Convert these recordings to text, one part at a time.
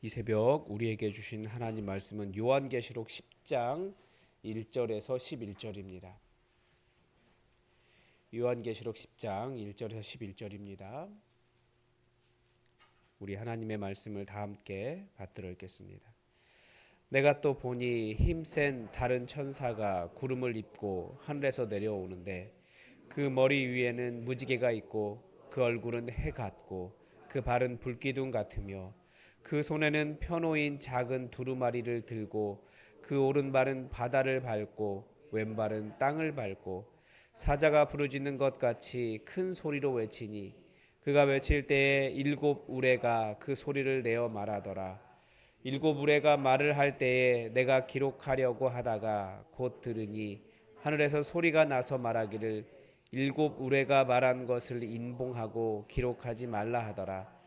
이 새벽 우리에게 주신 하나님 말씀은 요한계시록 10장 1절에서 11절입니다. 요한계시록 10장 1절에서 11절입니다. 우리 하나님의 말씀을 다 함께 받들어 읽겠습니다. 내가 또 보니 힘센 다른 천사가 구름을 입고 하늘에서 내려오는데 그 머리 위에는 무지개가 있고 그 얼굴은 해 같고 그 발은 불기둥 같으며 그 손에는 펴놓인 작은 두루마리를 들고 그 오른발은 바다를 밟고 왼발은 땅을 밟고 사자가 부르짖는 것 같이 큰 소리로 외치니 그가 외칠 때에 일곱 우레가 그 소리를 내어 말하더라. 일곱 우레가 말을 할 때에 내가 기록하려고 하다가 곧 들으니 하늘에서 소리가 나서 말하기를 일곱 우레가 말한 것을 인봉하고 기록하지 말라 하더라.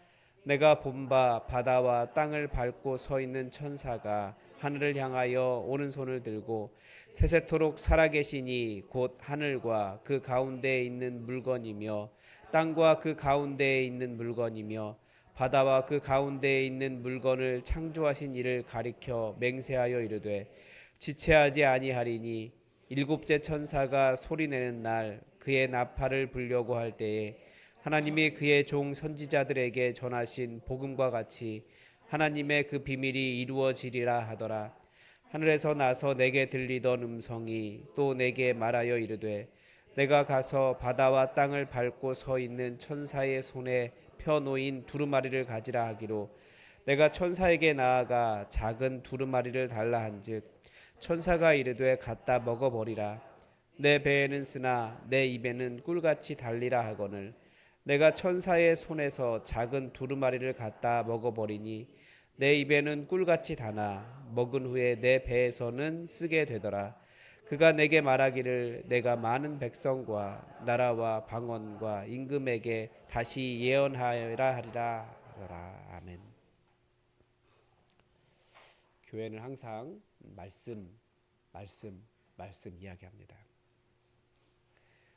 내가 본 바 바다와 땅을 밟고 서 있는 천사가 하늘을 향하여 오른손을 들고 세세토록 살아계시니 곧 하늘과 그 가운데에 있는 물건이며 땅과 그 가운데에 있는 물건이며 바다와 그 가운데에 있는 물건을 창조하신 이를 가리켜 맹세하여 이르되 지체하지 아니하리니 일곱째 천사가 소리내는 날 그의 나팔을 불려고 할 때에 하나님이 그의 종 선지자들에게 전하신 복음과 같이 하나님의 그 비밀이 이루어지리라 하더라. 하늘에서 나서 내게 들리던 음성이 또 내게 말하여 이르되 내가 가서 바다와 땅을 밟고 서 있는 천사의 손에 펴 놓인 두루마리를 가지라 하기로 내가 천사에게 나아가 작은 두루마리를 달라 한즉 천사가 이르되 갖다 먹어버리라. 내 배에는 쓰나 내 입에는 꿀같이 달리라 하거늘 내가 천사의 손에서 작은 두루마리를 갖다 먹어버리니 내 입에는 꿀같이 다나 먹은 후에 내 배에서는 쓰게 되더라. 그가 내게 말하기를 내가 많은 백성과 나라와 방언과 임금에게 다시 예언하여라 하리라. 아멘. 교회는 항상 말씀 이야기합니다.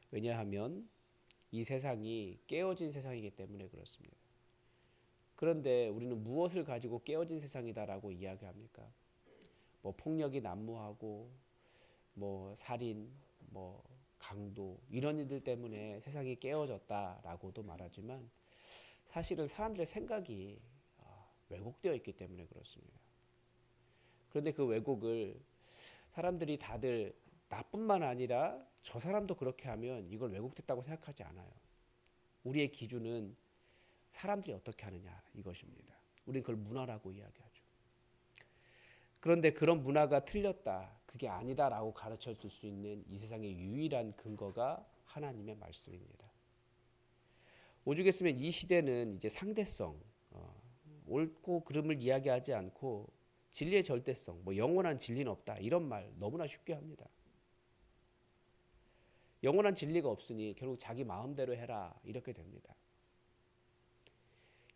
왜냐하면 이 세상이 깨어진 세상이기 때문에 그렇습니다. 그런데 우리는 무엇을 가지고 깨어진 세상이다라고 이야기합니까? 뭐 폭력이 난무하고 뭐 살인, 뭐 강도 이런 일들 때문에 세상이 깨어졌다라고도 말하지만 사실은 사람들의 생각이 왜곡되어 있기 때문에 그렇습니다. 그런데 그 왜곡을 사람들이 다들 나뿐만 아니라 저 사람도 그렇게 하면 이걸 왜곡됐다고 생각하지 않아요. 우리의 기준은 사람들이 어떻게 하느냐 이것입니다. 우리는 그걸 문화라고 이야기하죠. 그런데 그런 문화가 틀렸다, 그게 아니다라고 가르쳐 줄 수 있는 이 세상의 유일한 근거가 하나님의 말씀입니다. 오죽했으면 이 시대는 이제 상대성, 옳고 그름을 이야기하지 않고 진리의 절대성, 뭐 영원한 진리는 없다 이런 말 너무나 쉽게 합니다. 영원한 진리가 없으니 결국 자기 마음대로 해라 이렇게 됩니다.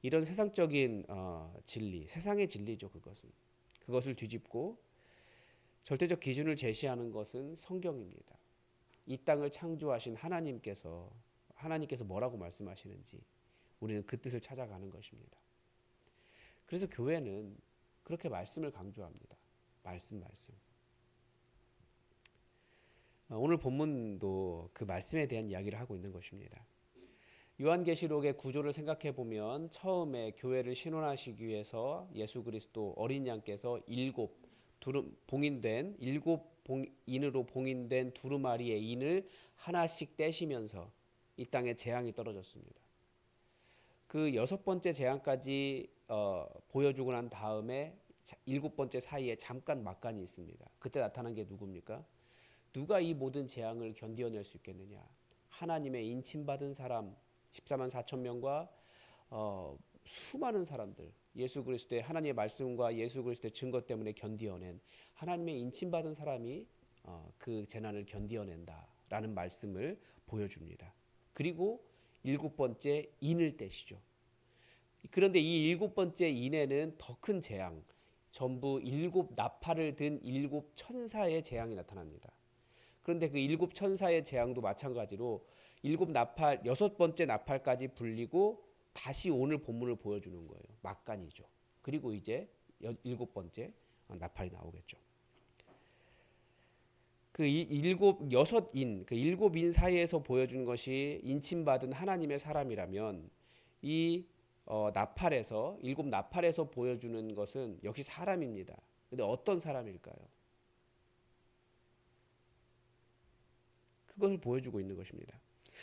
이런 세상적인 진리, 세상의 진리죠. 그것을 뒤집고 절대적 기준을 제시하는 것은 성경입니다. 이 땅을 창조하신 하나님께서 뭐라고 말씀하시는지 우리는 그 뜻을 찾아가는 것입니다. 그래서 교회는 그렇게 말씀을 강조합니다. 말씀. 오늘 본문도 그 말씀에 대한 이야기를 하고 있는 것입니다. 요한계시록의 구조를 생각해 보면 처음에 교회를 신원하시기 위해서 예수 그리스도 어린 양께서 일곱 인으로 봉인된 두루마리의 인을 하나씩 떼시면서 이 땅에 재앙이 떨어졌습니다. 그 여섯 번째 재앙까지 보여주고 난 다음에 일곱 번째 사이에 잠깐 막간이 있습니다. 그때 나타난 게 누굽니까? 누가 이 모든 재앙을 견디어낼 수 있겠느냐? 하나님의 인침받은 사람 14만 4천 명과 수많은 사람들, 예수 그리스도의 하나님의 말씀과 예수 그리스도의 증거 때문에 견디어낸 하나님의 인침받은 사람이 그 재난을 견디어낸다라는 말씀을 보여줍니다. 그리고 일곱 번째 인을 떼시죠. 그런데 이 일곱 번째 인에는 더 큰 재앙, 전부 일곱 나팔을 든 일곱 천사의 재앙이 나타납니다. 그런데 그 일곱 천사의 재앙도 마찬가지로 여섯 번째 나팔까지 불리고 다시 오늘 본문을 보여주는 거예요. 막간이죠. 그리고 이제 일곱 번째 나팔이 나오겠죠. 그 일곱 인 사이에서 보여준 것이 인침받은 하나님의 사람이라면 이 나팔에서 일곱 나팔에서 보여주는 것은 역시 사람입니다. 근데 어떤 사람일까요? 그것을 보여주고 있는 것입니다.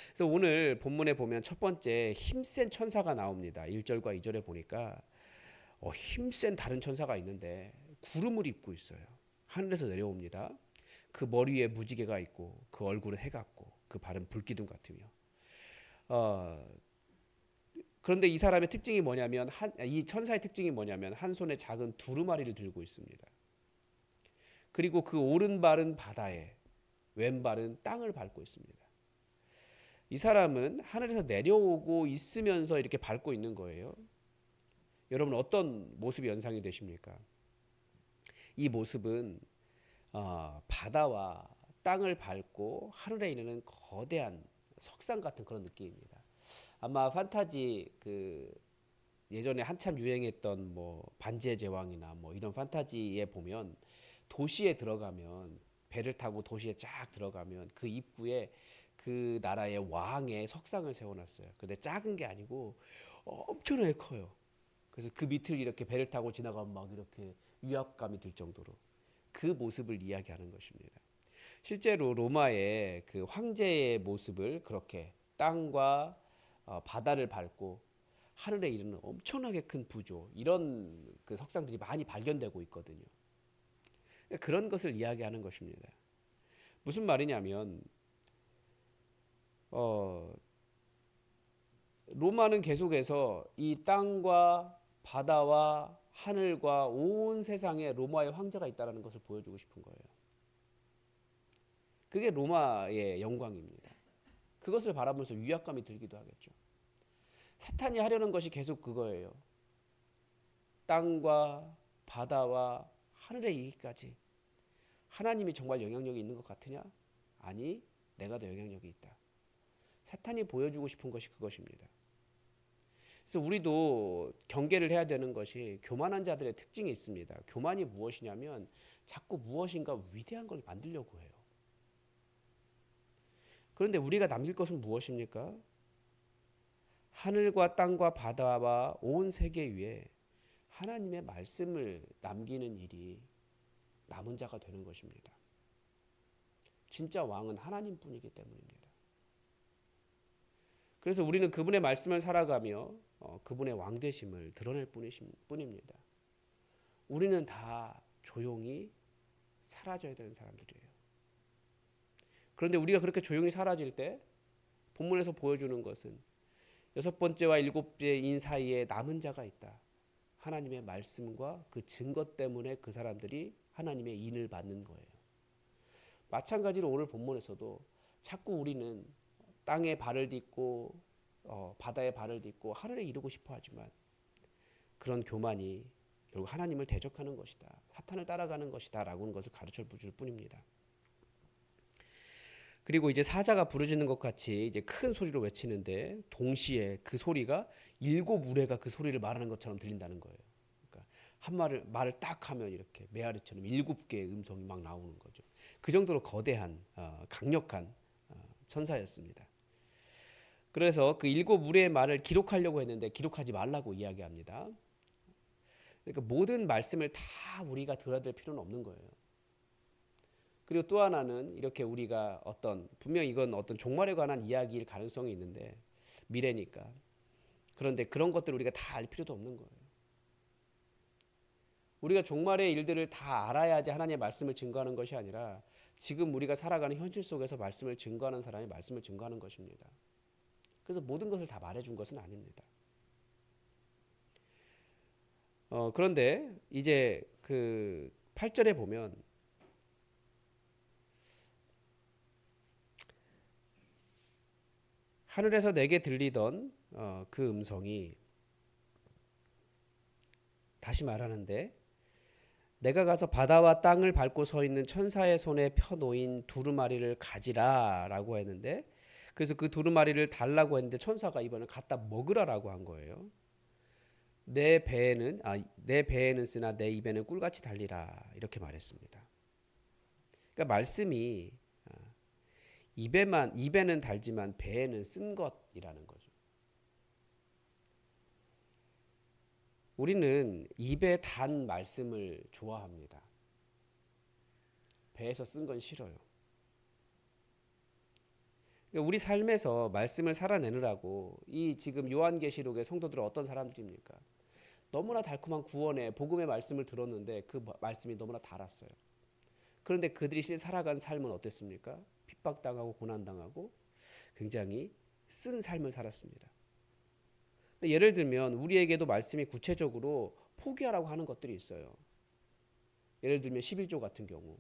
그래서 오늘 본문에 보면 첫 번째 힘센 천사가 나옵니다. 1절과 2절에 보니까 힘센 다른 천사가 있는데 구름을 입고 있어요. 하늘에서 내려옵니다. 그 머리 위에 무지개가 있고 그 얼굴은 해 같고 그 발은 불기둥 같으며 그런데 이 사람의 특징이 뭐냐면 이 천사의 특징이 뭐냐면 한 손에 작은 두루마리를 들고 있습니다. 그리고 그 오른발은 바다에 왼발은 땅을 밟고 있습니다. 이 사람은 하늘에서 내려오고 있으면서 이렇게 밟고 있는 거예요. 여러분 어떤 모습이 연상이 되십니까? 이 모습은 바다와 땅을 밟고 하늘에 이르는 거대한 석상 같은 그런 느낌입니다. 아마 판타지 예전에 한참 유행했던 뭐 반지의 제왕이나 뭐 이런 판타지에 보면 도시에 들어가면 배를 타고 도시에 쫙 들어가면 그 입구에 그 나라의 왕의 석상을 세워놨어요. 근데 작은 게 아니고 엄청나게 커요. 그래서 그 밑을 이렇게 배를 타고 지나가면 막 이렇게 위압감이 들 정도로 그 모습을 이야기하는 것입니다. 실제로 로마의 그 황제의 모습을 그렇게 땅과 바다를 밟고 하늘에 이르는 엄청나게 큰 부조 이런 그 석상들이 많이 발견되고 있거든요. 그런 것을 이야기하는 것입니다. 무슨 말이냐면 로마는 계속해서 이 땅과 바다와 하늘과 온 세상에 로마의 황제가 있다는 것을 보여주고 싶은 거예요. 그게 로마의 영광입니다. 그것을 바라보면서 위압감이 들기도 하겠죠. 사탄이 하려는 것이 계속 그거예요. 땅과 바다와 하늘에 이기까지 하나님이 정말 영향력이 있는 것 같으냐? 아니, 내가 더 영향력이 있다. 사탄이 보여주고 싶은 것이 그것입니다. 그래서 우리도 경계를 해야 되는 것이 교만한 자들의 특징이 있습니다. 교만이 무엇이냐면 자꾸 무엇인가 위대한 걸 만들려고 해요. 그런데 우리가 남길 것은 무엇입니까? 하늘과 땅과 바다와 온 세계 위에 하나님의 말씀을 남기는 일이 남은 자가 되는 것입니다. 진짜 왕은 하나님뿐이기 때문입니다. 그래서 우리는 그분의 말씀을 살아가며 그분의 왕되심을 드러낼 뿐입니다. 우리는 다 조용히 사라져야 되는 사람들이에요. 그런데 우리가 그렇게 조용히 사라질 때 본문에서 보여주는 것은 여섯 번째와 일곱 번째인 사이에 남은 자가 있다. 하나님의 말씀과 그 증거 때문에 그 사람들이 하나님의 인을 받는 거예요. 마찬가지로 오늘 본문에서도 자꾸 우리는 땅에 발을 딛고 바다에 발을 딛고 하늘에 이르고 싶어 하지만 그런 교만이 결국 하나님을 대적하는 것이다. 사탄을 따라가는 것이다. 라고 하는 것을 가르쳐 줄 뿐입니다. 그리고 이제 사자가 부르짖는 것 같이 이제 큰 소리로 외치는데 동시에 그 소리가 일곱 우레가 그 소리를 말하는 것처럼 들린다는 거예요. 그러니까 한 말을 딱 하면 이렇게 메아리처럼 일곱 개의 음성이 막 나오는 거죠. 그 정도로 거대한 강력한 천사였습니다. 그래서 그 일곱 우레의 말을 기록하려고 했는데 기록하지 말라고 이야기합니다. 그러니까 모든 말씀을 다 우리가 들어야 될 필요는 없는 거예요. 그리고 또 하나는 이렇게 우리가 분명 이건 어떤 종말에 관한 이야기일 가능성이 있는데 미래니까. 그런데 그런 것들을 우리가 다 알 필요도 없는 거예요. 우리가 종말의 일들을 다 알아야지 하나님의 말씀을 증거하는 것이 아니라 지금 우리가 살아가는 현실 속에서 말씀을 증거하는 사람이 말씀을 증거하는 것입니다. 그래서 모든 것을 다 말해준 것은 아닙니다. 그런데 이제 그 8절에 보면 하늘에서 내게 들리던 그 음성이 다시 말하는데 내가 가서 바다와 땅을 밟고 서 있는 천사의 손에 펴놓인 두루마리를 가지라 라고 했는데 그래서 그 두루마리를 달라고 했는데 천사가 이번에 갖다 먹으라라고 한 거예요. 내 배에는 쓰나 내 입에는 꿀같이 달리라 이렇게 말했습니다. 그러니까 말씀이 입에는 달지만 배에는 쓴 것이라는 거죠. 우리는 입에 단 말씀을 좋아합니다. 배에서 쓴 건 싫어요. 그러니까 우리 삶에서 말씀을 살아내느라고 이 지금 요한계시록의 성도들은 어떤 사람들입니까? 너무나 달콤한 구원의 복음의 말씀을 들었는데 그 말씀이 너무나 달았어요. 그런데 그들이 살아간 삶은 어땠습니까? 핍박당하고 고난당하고 굉장히 쓴 삶을 살았습니다. 예를 들면 우리에게도 말씀이 구체적으로 포기하라고 하는 것들이 있어요. 예를 들면 11조 같은 경우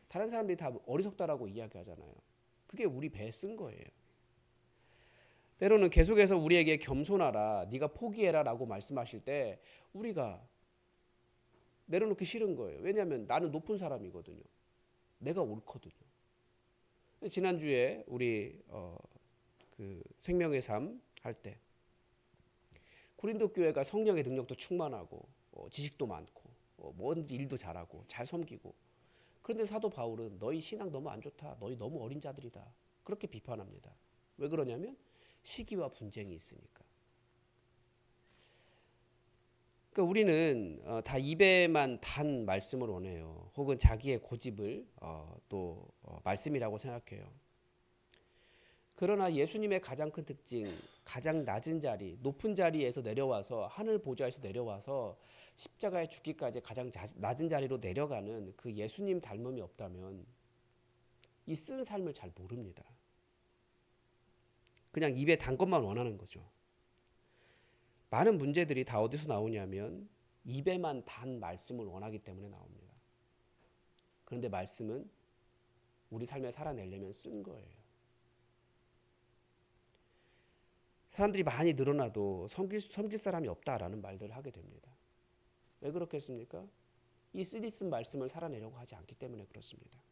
다른 사람들이 다 어리석다라고 이야기하잖아요. 그게 우리 배에 쓴 거예요. 때로는 계속해서 우리에게 겸손하라, 네가 포기해라 라고 말씀하실 때 우리가 내려놓기 싫은 거예요. 왜냐하면 나는 높은 사람이거든요. 내가 옳거든요. 지난주에 우리 그 생명의 삶 할 때 고린도 교회가 성령의 능력도 충만하고 지식도 많고 뭐든지 일도 잘하고 잘 섬기고, 그런데 사도 바울은 너희 신앙 너무 안 좋다, 너희 너무 어린 자들이다 그렇게 비판합니다. 왜 그러냐면 시기와 분쟁이 있으니까. 그러니까 우리는 다 입에만 단 말씀을 원해요. 혹은 자기의 고집을 또 말씀이라고 생각해요. 그러나 예수님의 가장 큰 특징, 가장 낮은 자리, 높은 자리에서 내려와서 하늘 보좌에서 내려와서 십자가에 죽기까지 가장 낮은 자리로 내려가는 그 예수님 닮음이 없다면 이 쓴 삶을 잘 모릅니다. 그냥 입에 단 것만 원하는 거죠. 많은 문제들이 다 어디서 나오냐면 입에만 단 말씀을 원하기 때문에 나옵니다. 그런데 말씀은 우리 삶에 살아내려면 쓴 거예요. 사람들이 많이 늘어나도 섬길 사람이 없다라는 말들을 하게 됩니다. 왜 그렇겠습니까? 이 쓰디쓴 말씀을 살아내려고 하지 않기 때문에 그렇습니다.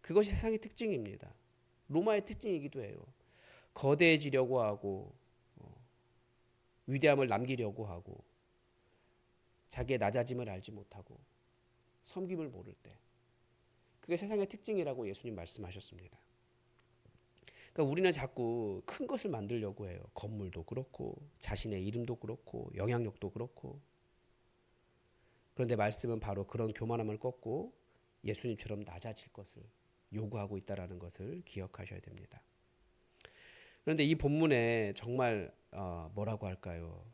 그것이 세상의 특징입니다. 로마의 특징이기도 해요. 거대해지려고 하고 위대함을 남기려고 하고 자기의 낮아짐을 알지 못하고 섬김을 모를 때, 그게 세상의 특징이라고 예수님 말씀하셨습니다. 그러니까 우리는 자꾸 큰 것을 만들려고 해요. 건물도 그렇고 자신의 이름도 그렇고 영향력도 그렇고. 그런데 말씀은 바로 그런 교만함을 꺾고 예수님처럼 낮아질 것을 요구하고 있다는 것을 기억하셔야 됩니다. 그런데 이 본문에 정말 뭐라고 할까요?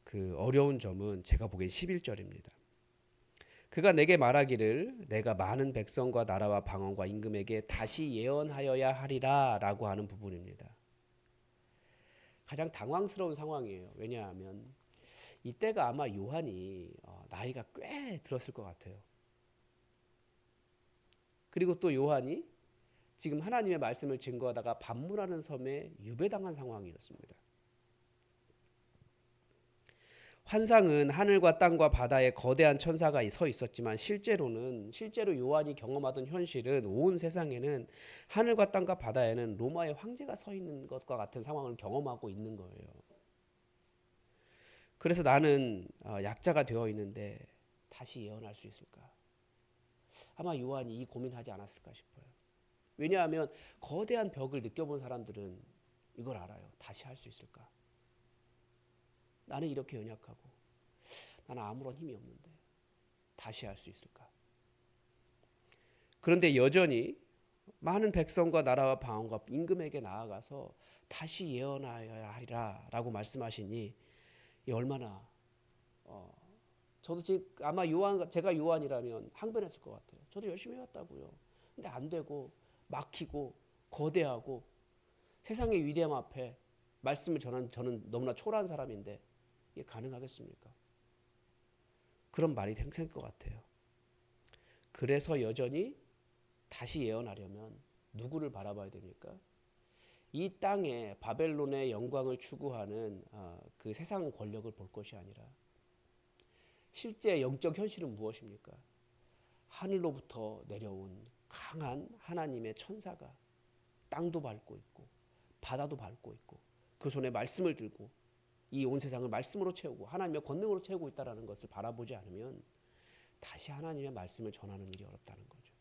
그 어려운 점은 제가 보기엔 11절입니다. 그가 내게 말하기를 내가 많은 백성과 나라와 방언과 임금에게 다시 예언하여야 하리라 라고 하는 부분입니다. 가장 당황스러운 상황이에요. 왜냐하면 이때가 아마 요한이 나이가 꽤 들었을 것 같아요. 그리고 또 요한이 지금 하나님의 말씀을 증거하다가 반문하는 섬에 유배당한 상황이었습니다. 환상은 하늘과 땅과 바다에 거대한 천사가 서 있었지만 실제로 요한이 경험하던 현실은 온 세상에는 하늘과 땅과 바다에는 로마의 황제가 서 있는 것과 같은 상황을 경험하고 있는 거예요. 그래서 나는 약자가 되어 있는데 다시 예언할 수 있을까? 아마 요한이 이 고민하지 않았을까 싶어요. 왜냐하면 거대한 벽을 느껴본 사람들은 이걸 알아요. 다시 할 수 있을까? 나는 이렇게 연약하고 나는 아무런 힘이 없는데 다시 할 수 있을까? 그런데 여전히 많은 백성과 나라와 방언과 임금에게 나아가서 다시 예언하여야 하리라 라고 말씀하시니 얼마나 저도 아마 제가 요한이라면 항변했을 것 같아요. 저도 열심히 해왔다고요. 근데 안 되고 막히고 거대하고 세상의 위대함 앞에 말씀을 전한 저는 너무나 초라한 사람인데 이게 가능하겠습니까? 그런 말이 생길 것 같아요. 그래서 여전히 다시 예언하려면 누구를 바라봐야 됩니까? 이 땅에 바벨론의 영광을 추구하는 그 세상 권력을 볼 것이 아니라 실제 영적 현실은 무엇입니까? 하늘로부터 내려온 강한 하나님의 천사가 땅도 밟고 있고 바다도 밟고 있고 그 손에 말씀을 들고 이 온 세상을 말씀으로 채우고 하나님의 권능으로 채우고 있다는 것을 바라보지 않으면 다시 하나님의 말씀을 전하는 일이 어렵다는 거죠.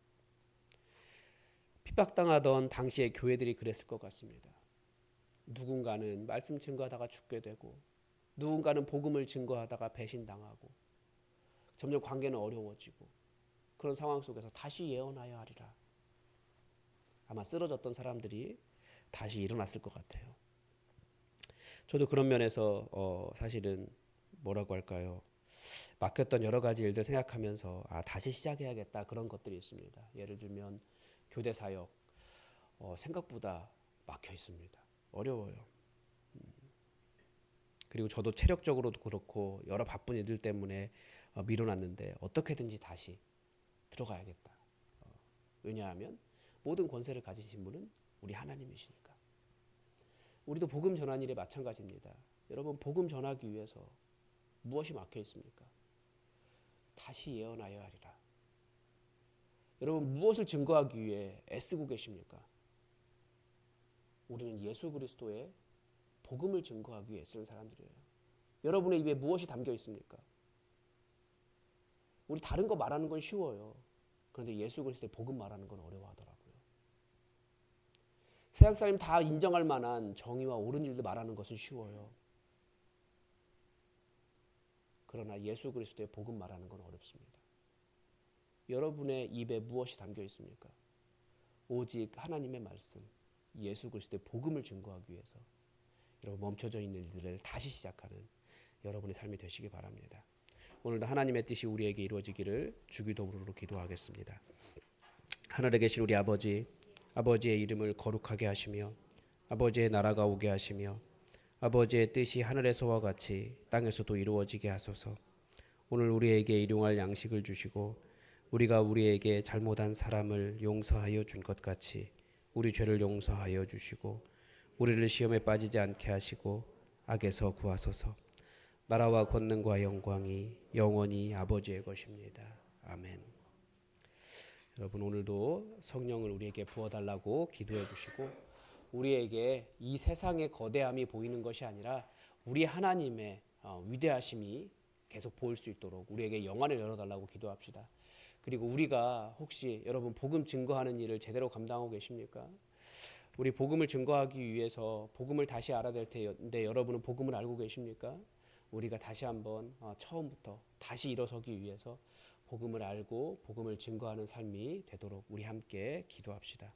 핍박당하던 당시의 교회들이 그랬을 것 같습니다. 누군가는 말씀 증거하다가 죽게 되고 누군가는 복음을 증거하다가 배신당하고 점점 관계는 어려워지고 그런 상황 속에서 다시 예언하여 하리라. 아마 쓰러졌던 사람들이 다시 일어났을 것 같아요. 저도 그런 면에서 사실은 뭐라고 할까요? 막혔던 여러 가지 일들 생각하면서 다시 시작해야겠다 그런 것들이 있습니다. 예를 들면 교대 사역 생각보다 막혀 있습니다. 어려워요. 그리고 저도 체력적으로도 그렇고 여러 바쁜 일들 때문에 미뤄놨는데 어떻게든지 다시 들어가야겠다. 왜냐하면 모든 권세를 가지신 분은 우리 하나님이시니까. 우리도 복음 전하는 일에 마찬가지입니다. 여러분 복음 전하기 위해서 무엇이 막혀 있습니까? 다시 예언하여 하리라. 여러분 무엇을 증거하기 위해 애쓰고 계십니까? 우리는 예수 그리스도의 복음을 증거하기 위해 애쓰는 사람들이에요. 여러분의 입에 무엇이 담겨 있습니까? 우리 다른 거 말하는 건 쉬워요. 그런데 예수 그리스도의 복음 말하는 건 어려워하더라고요. 세상 사람이 다 인정할 만한 정의와 옳은 일들 말하는 것은 쉬워요. 그러나 예수 그리스도의 복음 말하는 건 어렵습니다. 여러분의 입에 무엇이 담겨 있습니까? 오직 하나님의 말씀, 예수 그리스도의 복음을 증거하기 위해서 여러분 멈춰져 있는 일들을 다시 시작하는 여러분의 삶이 되시기 바랍니다. 오늘도 하나님의 뜻이 우리에게 이루어지기를 주기도문으로 기도하겠습니다. 하늘에 계신 우리 아버지, 아버지의 이름을 거룩하게 하시며 아버지의 나라가 오게 하시며 아버지의 뜻이 하늘에서와 같이 땅에서도 이루어지게 하소서. 오늘 우리에게 일용할 양식을 주시고 우리가 우리에게 잘못한 사람을 용서하여 준 것 같이 우리 죄를 용서하여 주시고 우리를 시험에 빠지지 않게 하시고 악에서 구하소서. 나라와 권능과 영광이 영원히 아버지의 것입니다. 아멘. 여러분 오늘도 성령을 우리에게 부어달라고 기도해 주시고 우리에게 이 세상의 거대함이 보이는 것이 아니라 우리 하나님의 위대하심이 계속 보일 수 있도록 우리에게 영안을 열어달라고 기도합시다. 그리고 우리가 혹시 여러분 복음 증거하는 일을 제대로 감당하고 계십니까? 우리 복음을 증거하기 위해서 복음을 다시 알아야 될 텐데 여러분은 복음을 알고 계십니까? 우리가 다시 한번 처음부터 다시 일어서기 위해서 복음을 알고 복음을 증거하는 삶이 되도록 우리 함께 기도합시다.